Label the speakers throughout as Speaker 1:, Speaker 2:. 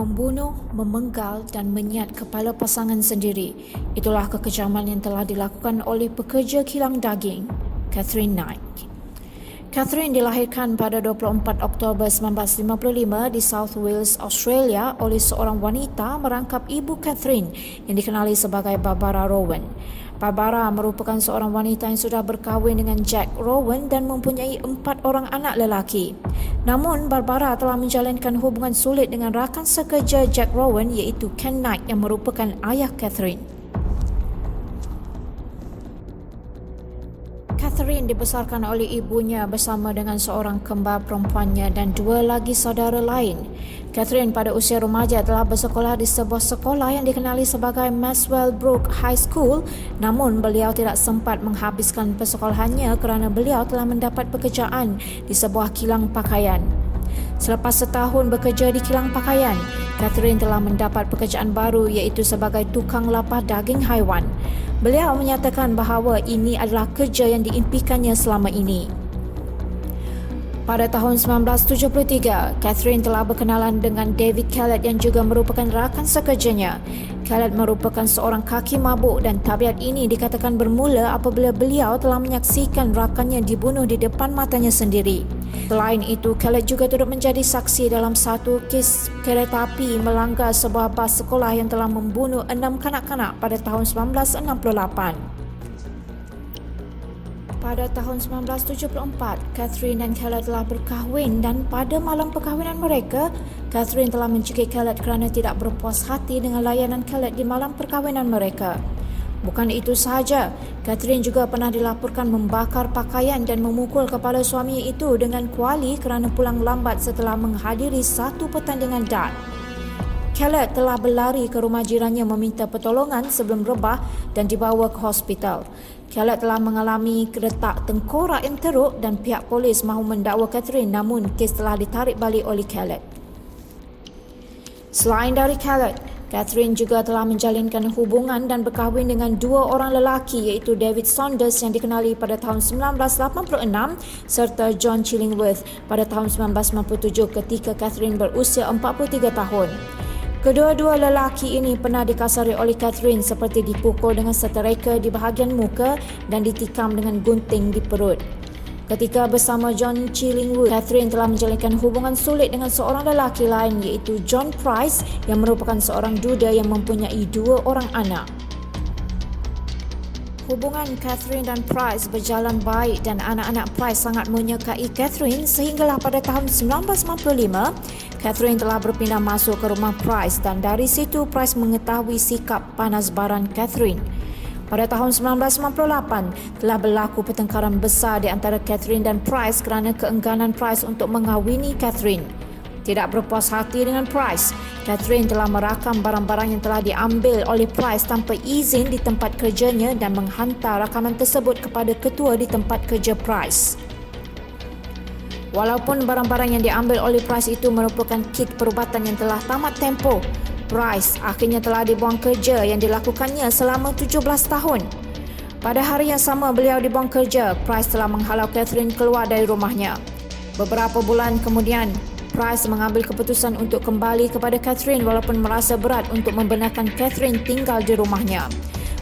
Speaker 1: membunuh, memenggal dan menyiat kepala pasangan sendiri. Itulah kekejaman yang telah dilakukan oleh pekerja kilang daging, Katherine Knight. Katherine dilahirkan pada 24 Oktober 1955 di South Wales, Australia oleh seorang wanita merangkap ibu Katherine yang dikenali sebagai Barbara Rowan. Barbara merupakan seorang wanita yang sudah berkahwin dengan Jack Rowan dan mempunyai 4 orang anak lelaki. Namun, Barbara telah menjalankan hubungan sulit dengan rakan sekerja Jack Rowan iaitu Ken Knight yang merupakan ayah Katherine. Katherine dibesarkan oleh ibunya bersama dengan seorang kembar perempuannya dan 2 lagi saudara lain. Katherine pada usia remaja telah bersekolah di sebuah sekolah yang dikenali sebagai Maxwell Brook High School, namun beliau tidak sempat menghabiskan persekolahannya kerana beliau telah mendapat pekerjaan di sebuah kilang pakaian. Selepas setahun bekerja di kilang pakaian, Katherine telah mendapat pekerjaan baru iaitu sebagai tukang lapar daging haiwan. Beliau menyatakan bahawa ini adalah kerja yang diimpikannya selama ini. Pada tahun 1973, Katherine telah berkenalan dengan David Kellett yang juga merupakan rakan sekerjanya. Kellett merupakan seorang kaki mabuk dan tabiat ini dikatakan bermula apabila beliau telah menyaksikan rakannya dibunuh di depan matanya sendiri. Selain itu, Kellett juga turut menjadi saksi dalam satu kes kereta api melanggar sebuah bas sekolah yang telah membunuh 6 kanak-kanak pada tahun 1968. Pada tahun 1974, Katherine dan Kellett telah berkahwin dan pada malam perkahwinan mereka, Katherine telah mencekik Kellett kerana tidak berpuas hati dengan layanan Kellett di malam perkahwinan mereka. Bukan itu sahaja, Katherine juga pernah dilaporkan membakar pakaian dan memukul kepala suaminya itu dengan kuali kerana pulang lambat setelah menghadiri satu pertandingan dart. Kellett telah berlari ke rumah jirannya meminta pertolongan sebelum rebah dan dibawa ke hospital. Kellett telah mengalami retak tengkorak yang teruk dan pihak polis mahu mendakwa Katherine, namun kes telah ditarik balik oleh Kellett. Selain dari Kellett, Katherine juga telah menjalinkan hubungan dan berkahwin dengan 2 orang lelaki iaitu David Saunders yang dikenali pada tahun 1986 serta John Chillingworth pada tahun 1997 ketika Katherine berusia 43 tahun. Kedua-dua lelaki ini pernah dikasari oleh Katherine seperti dipukul dengan setereka di bahagian muka dan ditikam dengan gunting di perut. Ketika bersama John Chillingworth, Katherine telah menjalinkan hubungan sulit dengan seorang lelaki lain iaitu John Price yang merupakan seorang duda yang mempunyai 2 orang anak. Hubungan Katherine dan Price berjalan baik dan anak-anak Price sangat menyukai Katherine sehinggalah pada tahun 1995, Katherine telah berpindah masuk ke rumah Price dan dari situ Price mengetahui sikap panas baran Katherine. Pada tahun 1998, telah berlaku pertengkaran besar di antara Katherine dan Price kerana keengganan Price untuk mengahwini Katherine. Tidak berpuas hati dengan Price, Katherine telah merakam barang-barang yang telah diambil oleh Price tanpa izin di tempat kerjanya dan menghantar rakaman tersebut kepada ketua di tempat kerja Price. Walaupun barang-barang yang diambil oleh Price itu merupakan kit perubatan yang telah tamat tempoh, Price akhirnya telah dibuang kerja yang dilakukannya selama 17 tahun. Pada hari yang sama beliau dibuang kerja, Price telah menghalau Katherine keluar dari rumahnya. Beberapa bulan kemudian, Price mengambil keputusan untuk kembali kepada Katherine walaupun merasa berat untuk membenarkan Katherine tinggal di rumahnya.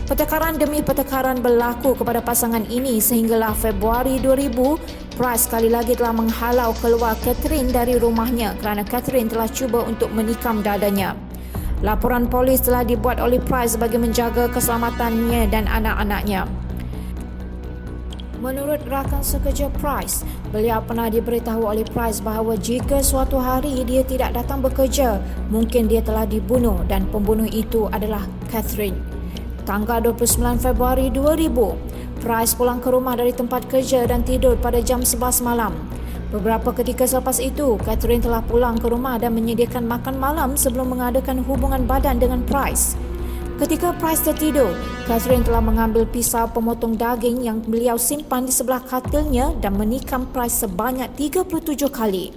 Speaker 1: Pertengkaran demi pertengkaran berlaku kepada pasangan ini sehinggalah Februari 2000, Price sekali lagi telah menghalau keluar Katherine dari rumahnya kerana Katherine telah cuba untuk menikam dadanya. Laporan polis telah dibuat oleh Price bagi menjaga keselamatannya dan anak-anaknya. Menurut rakan sekerja Price, beliau pernah diberitahu oleh Price bahawa jika suatu hari dia tidak datang bekerja, mungkin dia telah dibunuh dan pembunuh itu adalah Katherine. Tanggal 29 Februari 2000, Price pulang ke rumah dari tempat kerja dan tidur pada jam 11 malam. Beberapa ketika selepas itu, Katherine telah pulang ke rumah dan menyediakan makan malam sebelum mengadakan hubungan badan dengan Price. Ketika Price tertidur, Katherine telah mengambil pisau pemotong daging yang beliau simpan di sebelah katilnya dan menikam Price sebanyak 37 kali.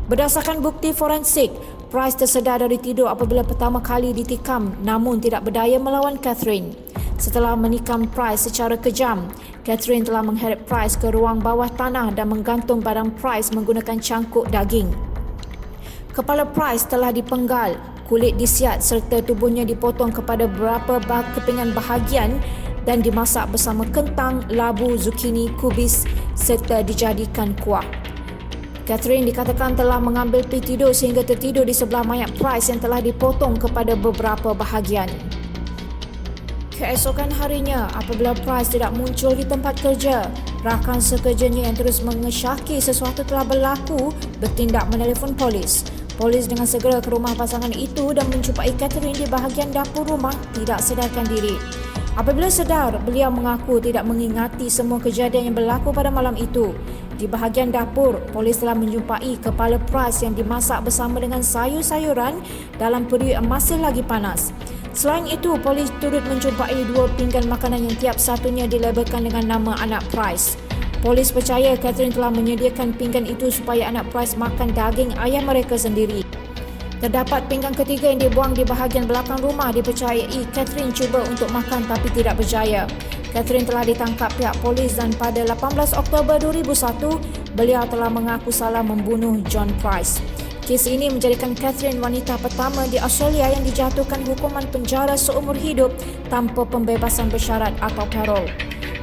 Speaker 1: Berdasarkan bukti forensik, Price tersedar dari tidur apabila pertama kali ditikam namun tidak berdaya melawan Katherine. Setelah menikam Price secara kejam, Katherine telah mengheret Price ke ruang bawah tanah dan menggantung badan Price menggunakan cangkuk daging. Kepala Price telah dipenggal, kulit disiat serta tubuhnya dipotong kepada beberapa kepingan bahagian dan dimasak bersama kentang, labu, zukini, kubis serta dijadikan kuah. Catherine dikatakan telah mengambil pi tidur sehingga tertidur di sebelah mayat Price yang telah dipotong kepada beberapa bahagian. Keesokan harinya, apabila Price tidak muncul di tempat kerja, rakan sekerjanya yang terus mengesyaki sesuatu telah berlaku bertindak menelefon polis. Polis dengan segera ke rumah pasangan itu dan menjumpai Catherine di bahagian dapur rumah tidak sedarkan diri. Apabila sedar, beliau mengaku tidak mengingati semua kejadian yang berlaku pada malam itu. Di bahagian dapur, polis telah menjumpai kepala Price yang dimasak bersama dengan sayur-sayuran dalam periuk yang masih lagi panas. Selain itu, polis turut menjumpai 2 pinggan makanan yang tiap satunya dilabelkan dengan nama anak Price. Polis percaya Catherine telah menyediakan pinggan itu supaya anak Price makan daging ayam mereka sendiri. Terdapat pinggan ketiga yang dibuang di bahagian belakang rumah. Dipercayai Catherine cuba untuk makan tapi tidak berjaya. Catherine telah ditangkap pihak polis dan pada 18 Oktober 2001, beliau telah mengaku salah membunuh John Price. Kes ini menjadikan Catherine wanita pertama di Australia yang dijatuhkan hukuman penjara seumur hidup tanpa pembebasan bersyarat atau parol.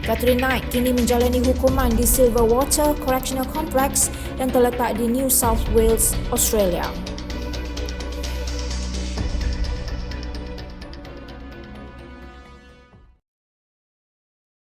Speaker 1: Catherine Knight kini menjalani hukuman di Silverwater Correctional Complex yang terletak di New South Wales, Australia.